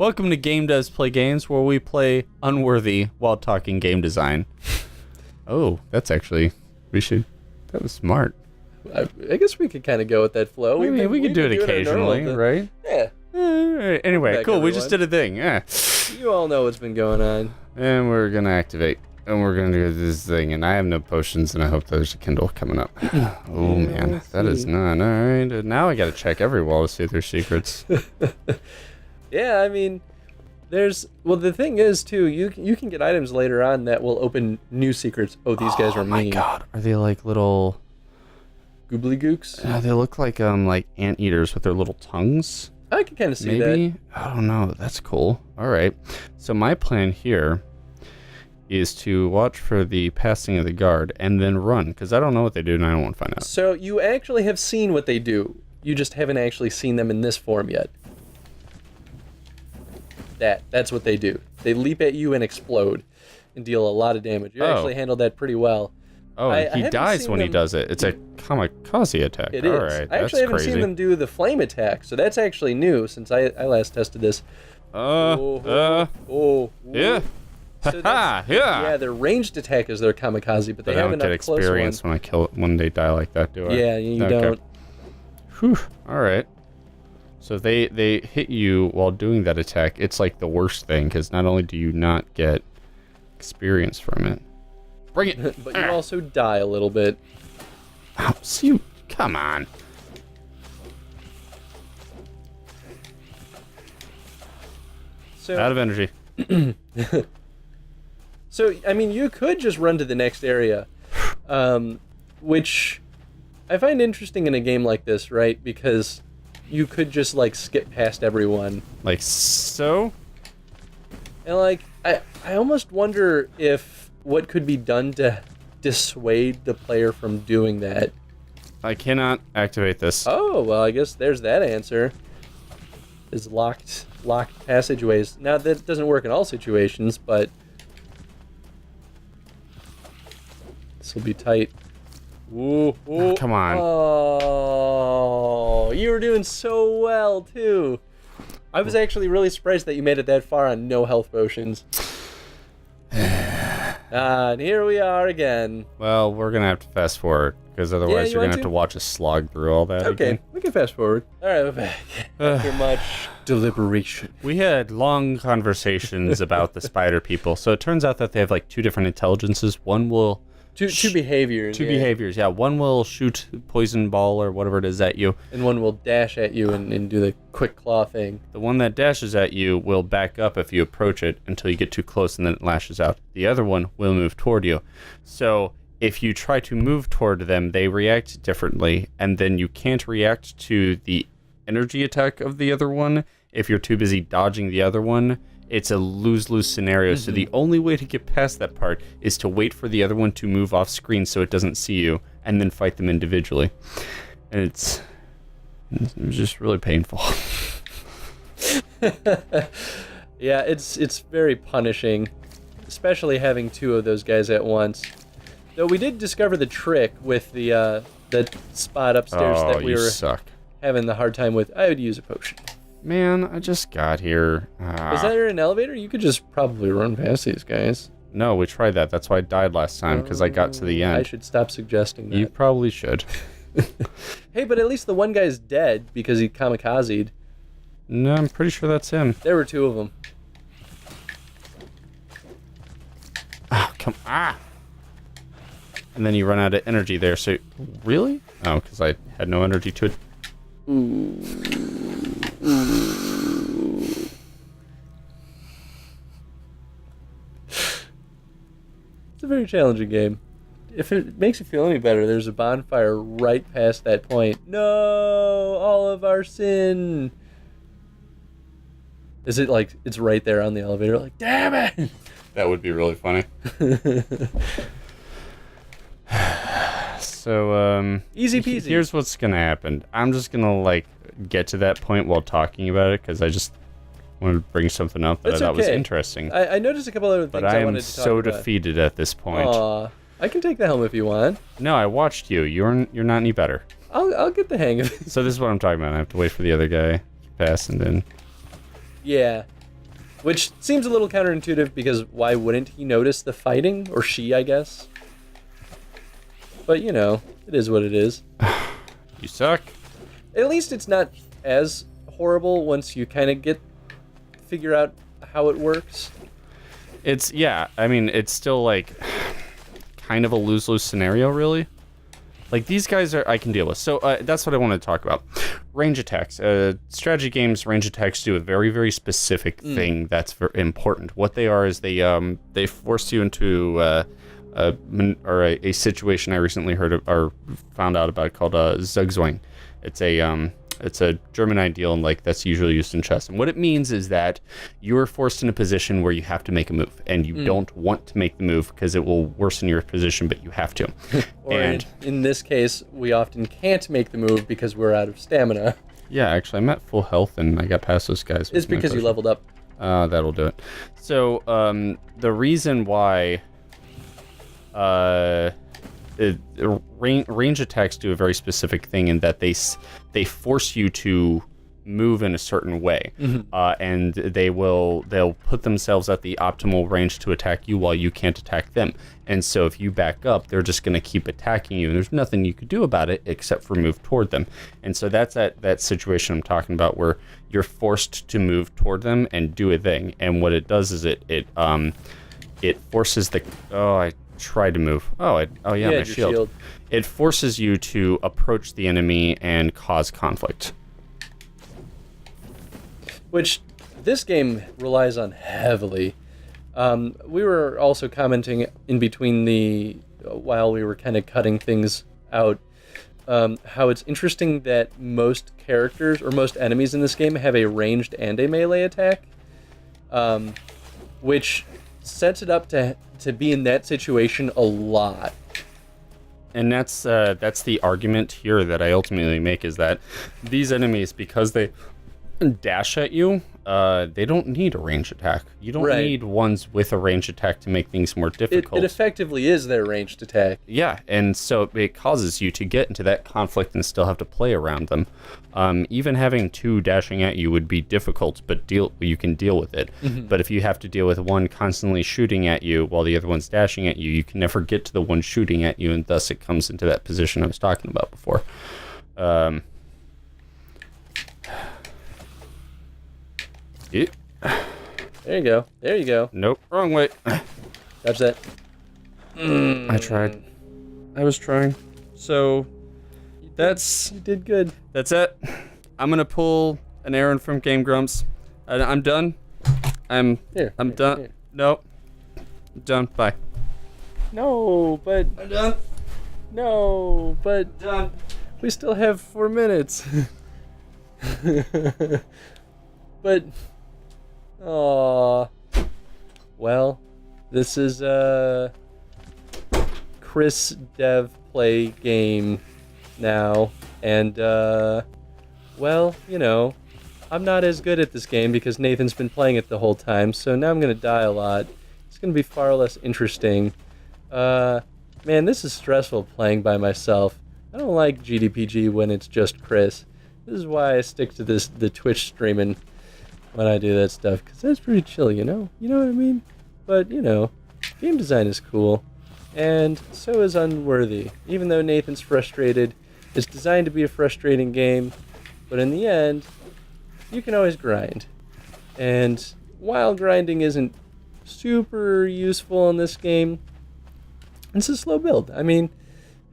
Welcome to Game Does Play Games, where we play Unworthy while talking game design. Oh, that's actually... That was smart. I guess we could kind of go with that flow. We could do it occasionally, right? Yeah. Anyway, cool. Everyone. We just did a thing. Yeah. You all know what's been going on. And we're going to activate. And we're going to do this thing. And I have no potions, and I hope there's a Kindle coming up. Oh, man. That is not... All right. Now I got to check every wall to see if there's secrets. Yeah, I mean... the thing is, too, you can get items later on that will open new secrets. Oh, these guys are mean. Oh, my God. Are they like little... Goobly gooks? They look like anteaters with their little tongues. I can kind of see that. Maybe? I don't know. That's cool. All right. So my plan here is to watch for the passing of the guard and then run, because I don't know what they do and I don't want to find out. So you actually have seen what they do. You just haven't actually seen them in this form yet. That's what they do. They leap at you and explode and deal a lot of damage. You actually handled that pretty well. Oh, he dies when he does it. It's a kamikaze attack. It is. All right, I actually haven't seen them do the flame attack, so that's actually new since I last tested this. Yeah. So yeah, their ranged attack is their kamikaze, but they have enough close ones. I don't get experience when they die like that, do I? Yeah, you don't. Whew. All right. So if they hit you while doing that attack, it's like the worst thing, because not only do you not get experience from it, bring it, but you also die a little bit. Oh, see, come on. So, out of energy. So, I mean, you could just run to the next area, which I find interesting in a game like this, right? Because you could just, skip past everyone. Like so? And, I almost wonder if what could be done to dissuade the player from doing that. I cannot activate this. Oh, well, I guess there's that answer. Is locked passageways. Now, that doesn't work in all situations, but this will be tight. Ooh, Oh, come on. Oh, you were doing so well, too. I was actually really surprised that you made it that far on no health potions. And here we are again. Well, we're going to have to fast forward, because otherwise you're going to have to watch us slog through all that again. We can fast forward. All right, we're back. After much deliberation. We had long conversations about the spider people. So it turns out that they have, two different intelligences. One will... Two behaviors. Two behaviors, yeah. One will shoot poison ball or whatever it is at you. And one will dash at you and do the quick claw thing. The one that dashes at you will back up if you approach it until you get too close and then it lashes out. The other one will move toward you. So if you try to move toward them, they react differently, and then you can't react to the energy attack of the other one if you're too busy dodging the other one. It's a lose-lose scenario, so the only way to get past that part is to wait for the other one to move off screen so it doesn't see you, and then fight them individually. And it was just really painful. Yeah, it's very punishing, especially having two of those guys at once. Though we did discover the trick with the spot upstairs that we were having the hard time with. I would use a potion. Man, I just got here. Is that an elevator? You could just probably run past these guys. No, we tried that. That's why I died last time, because I got to the end. I should stop suggesting that. You probably should. Hey, but at least the one guy's dead because he kamikazed. No, I'm pretty sure that's him. There were two of them. Ah, come on. And then you run out of energy there, so... Really? Oh, because I had no energy to it. Ooh. It's a very challenging game. If it makes you feel any better, there's a bonfire right past that point. No, all of our sin. Is it it's right there on the elevator? Damn it! That would be really funny. So, easy peasy. Here's what's gonna happen. I'm just gonna, get to that point while talking about it, because I just wanted to bring something up that I thought was interesting. I noticed a couple other things I wanted to talk about. But I am so defeated at this point. Aw, I can take the helm if you want. No, I watched you. You're not any better. I'll get the hang of it. So this is what I'm talking about. I have to wait for the other guy to pass and then... Yeah. Which seems a little counterintuitive because why wouldn't he notice the fighting? Or she, I guess. But, you know, it is what it is. You suck. At least it's not as horrible once you kind of figure out how it works. I mean, it's still, like, kind of a lose-lose scenario, really. Like, these guys I can deal with. So, that's what I want to talk about. Range attacks. Strategy games, range attacks do a very, very specific thing that's very important. What they are is they force you into a situation I recently heard of, or found out about called Zugzwang. It's a German ideal, and like that's usually used in chess. And what it means is that you're forced in a position where you have to make a move, and you don't want to make the move because it will worsen your position, but you have to. Or in this case, we often can't make the move because we're out of stamina. Yeah, actually, I'm at full health, and I got past those guys. It's because you leveled up. That'll do it. So the reason why range attacks do a very specific thing in that they force you to move in a certain way, and they'll put themselves at the optimal range to attack you while you can't attack them. And so if you back up, they're just going to keep attacking you, and there's nothing you could do about it except for move toward them. And so that's that situation I'm talking about where you're forced to move toward them and do a thing. And what it does is it forces I tried to move. My shield. It forces you to approach the enemy and cause conflict. Which this game relies on heavily. We were also commenting in between while we were kind of cutting things out, how it's interesting that most characters or most enemies in this game have a ranged and a melee attack, which sets it up to be in that situation a lot. And that's the argument here that I ultimately make, is that these enemies, because they dash at you, they don't need a range attack. You don't need ones with a range attack to make things more difficult. It effectively is their ranged attack. Yeah, and so it causes you to get into that conflict and still have to play around them. Even having two dashing at you would be difficult, but you can deal with it. But if you have to deal with one constantly shooting at you while the other one's dashing at you, you can never get to the one shooting at you, and thus it comes into that position I was talking about before. There you go. Nope, wrong way. That's that. I tried. I was trying. So You did good. That's it. I'm gonna pull an errand from Game Grumps. I'm done. I'm done. Here. Nope. I'm done. Bye. No, but I'm done. No, but Done. we still have 4 minutes. But well, this is Chris Dev Play game now, and well, you know, I'm not as good at this game because Nathan's been playing it the whole time, so now I'm gonna die a lot. It's gonna be far less interesting. Man, this is stressful playing by myself. I don't like GDPG when it's just Chris. This is why I stick to the Twitch streaming when I do that stuff, because that's pretty chill, you know? You know what I mean? But, you know, game design is cool, and so is Unworthy. Even though Nathan's frustrated, it's designed to be a frustrating game, but in the end, you can always grind. And while grinding isn't super useful in this game, it's a slow build. I mean,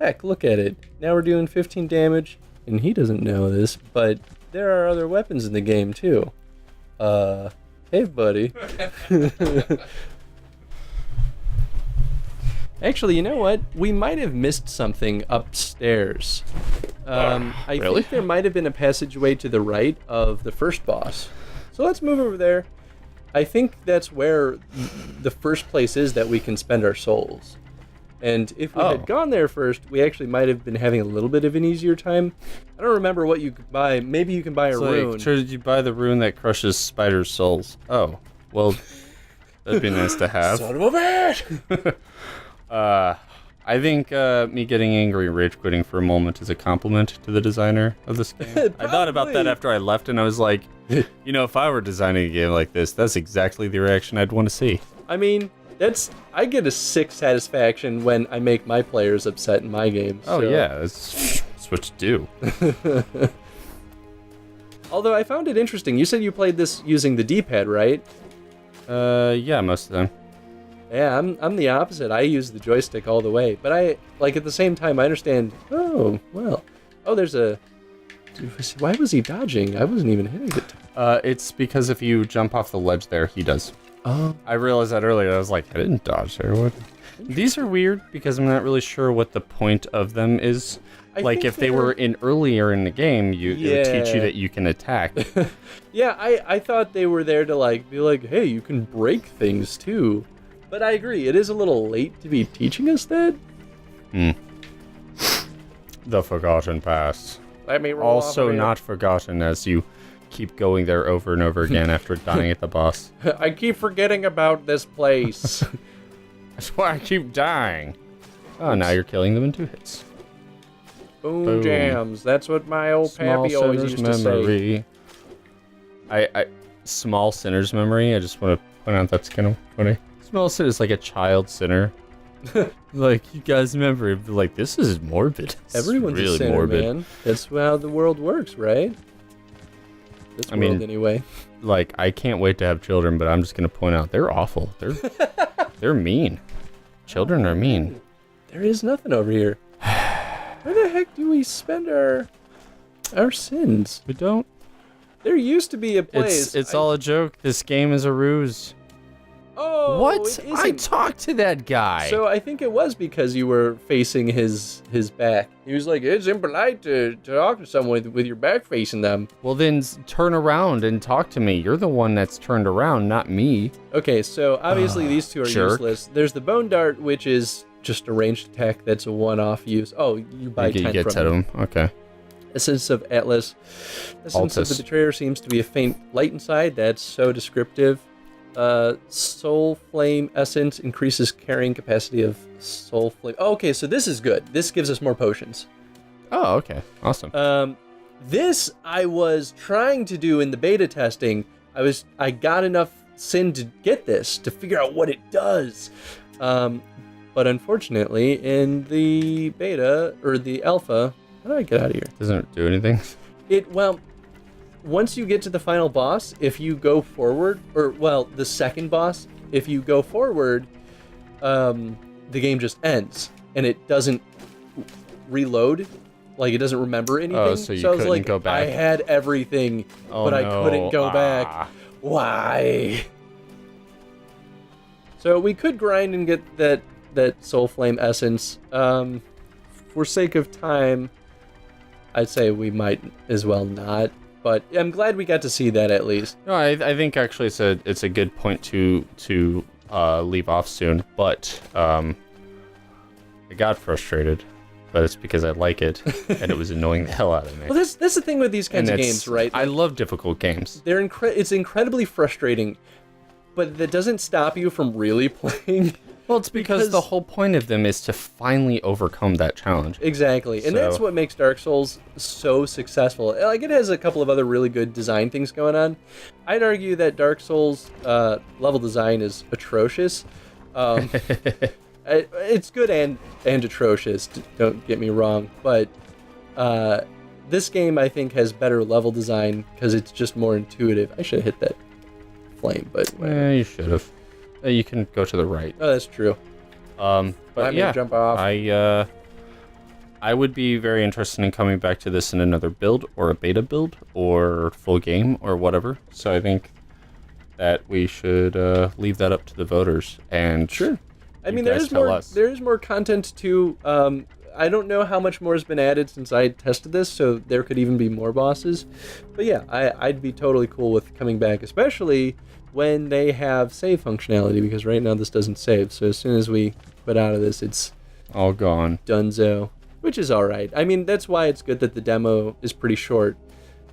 heck, look at it. Now we're doing 15 damage, and he doesn't know this, but there are other weapons in the game, too. Hey, buddy. Actually, you know what? We might have missed something upstairs. I think there might have been a passageway to the right of the first boss. So let's move over there. I think that's where the first place is that we can spend our souls. And if we had gone there first, we actually might have been having a little bit of an easier time. I don't remember what you could buy. Maybe you can buy a rune. Sure, did you buy the rune that crushes spiders' souls? Oh, well, that'd be nice to have. Son of a bitch! I think me getting angry and rage quitting for a moment is a compliment to the designer of this game. I thought about that after I left, and I was like, you know, if I were designing a game like this, that's exactly the reaction I'd want to see. I mean, I get a sick satisfaction when I make my players upset in my game. Oh, yeah, that's what you do. Although I found it interesting. You said you played this using the D-pad, right? Yeah, most of them. Yeah, I'm the opposite. I use the joystick all the way. But at the same time, I understand, there's a... Why was he dodging? I wasn't even hitting it. It's because if you jump off the ledge there, he does. Oh. I realized that earlier. I was like, I didn't dodge there. What? These are weird because I'm not really sure what the point of them is. Like, if they were earlier in the game, it would teach you that you can attack. Yeah, I thought they were there to, be like, hey, you can break things, too. But I agree, it is a little late to be teaching us that. The Forgotten Past. Let me roll also not forgotten as you keep going there over and over again after dying at the boss. I keep forgetting about this place. That's why I keep dying. Oh, now you're killing them in 2 hits. Boom jams. That's what my old pappy always used to say. Small sinner's memory. I just want to point out that's kind of funny. Small sinner is like a child sinner. Like, you guys remember, like, this is morbid. Everyone's really a sinner, morbid. Man. That's how the world works, right? This world, anyway. Like, I can't wait to have children, but I'm just going to point out they're awful. They're mean. Children are mean. There is nothing over here. Where the heck do we spend our sins? We don't. There used to be a place. It's all a joke. This game is a ruse. Oh, what? I talked to that guy. So I think it was because you were facing his back. He was like, it's impolite to talk to someone with your back facing them. Well, then turn around and talk to me. You're the one that's turned around, not me. Okay, so obviously these two are useless. There's the Bone Dart, which is just a ranged attack that's a one-off use. Oh, you buy 10 get from him. Okay. Essence of Atlas. Essence of the Betrayer seems to be a faint light inside. That's so descriptive. Soul Flame Essence increases carrying capacity of Soul Flame. Oh, okay, so this is good. This gives us more potions. Oh, okay. Awesome. This I was trying to do in the beta testing. I got enough sin to get this, to figure out what it does. But unfortunately, in the beta, or the alpha, how do I get out of here? Doesn't do anything? Once you get to the final boss, if you go forward, the second boss, if you go forward, the game just ends, and it doesn't reload, like it doesn't remember anything. Oh, so you couldn't go back? I had everything, but I couldn't go back. Why? So we could grind and get that Soul Flame Essence. For sake of time, I'd say we might as well not. But I'm glad we got to see that at least. No, I think actually it's a good point to leave off soon. But I got frustrated, but it's because I like it, and it was annoying the hell out of me. Well, that's the thing with these kinds of games, right? I love difficult games. It's incredibly frustrating, but that doesn't stop you from really playing. Well, it's because the whole point of them is to finally overcome that challenge. Exactly, and that's what makes Dark Souls so successful. Like, it has a couple of other really good design things going on. I'd argue that Dark Souls level design is atrocious. It's good and atrocious, don't get me wrong, but this game, I think, has better level design because it's just more intuitive. I should have hit that flame, but... you should have. You can go to the right. Oh, that's true. But yeah, jump off. I would be very interested in coming back to this in another build, or a beta build, or full game, or whatever. So I think that we should leave that up to the voters. And sure. I mean, there is more content too. I don't know how much more has been added since I tested this, so there could even be more bosses. But yeah, I'd be totally cool with coming back, especially when they have save functionality, because right now this doesn't save. So as soon as we put out of this, it's all gone. Dunzo, which is all right. I mean, that's why it's good that the demo is pretty short.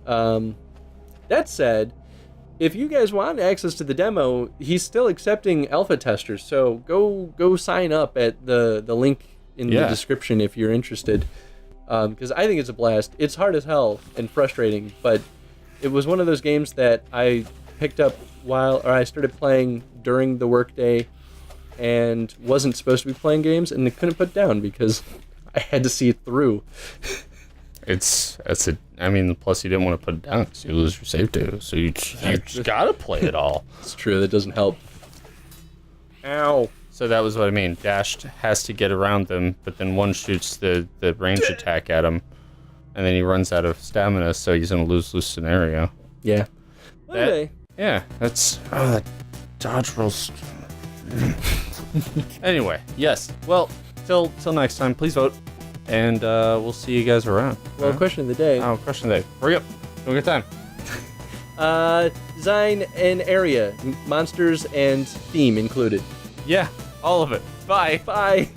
That said, if you guys want access to the demo, he's still accepting alpha testers. So go sign up at the link in the description if you're interested, because I think it's a blast. It's hard as hell and frustrating, but it was one of those games that I picked up I started playing during the workday and wasn't supposed to be playing games, and I couldn't put down because I had to see it through. Plus you didn't want to put it down because you lose your save data, so you just gotta play it all. It's true, that doesn't help. Ow. So that was what I mean. Dash has to get around them, but then one shoots the range attack at him, and then he runs out of stamina, so he's in a lose-lose scenario. Yeah. That's dodge rolls. Anyway, yes. Well, till next time, please vote, and we'll see you guys around. Well, question of the day. Question of the day. Hurry up. Have a good time. Design an area, monsters and theme included. Yeah, all of it. Bye. Bye.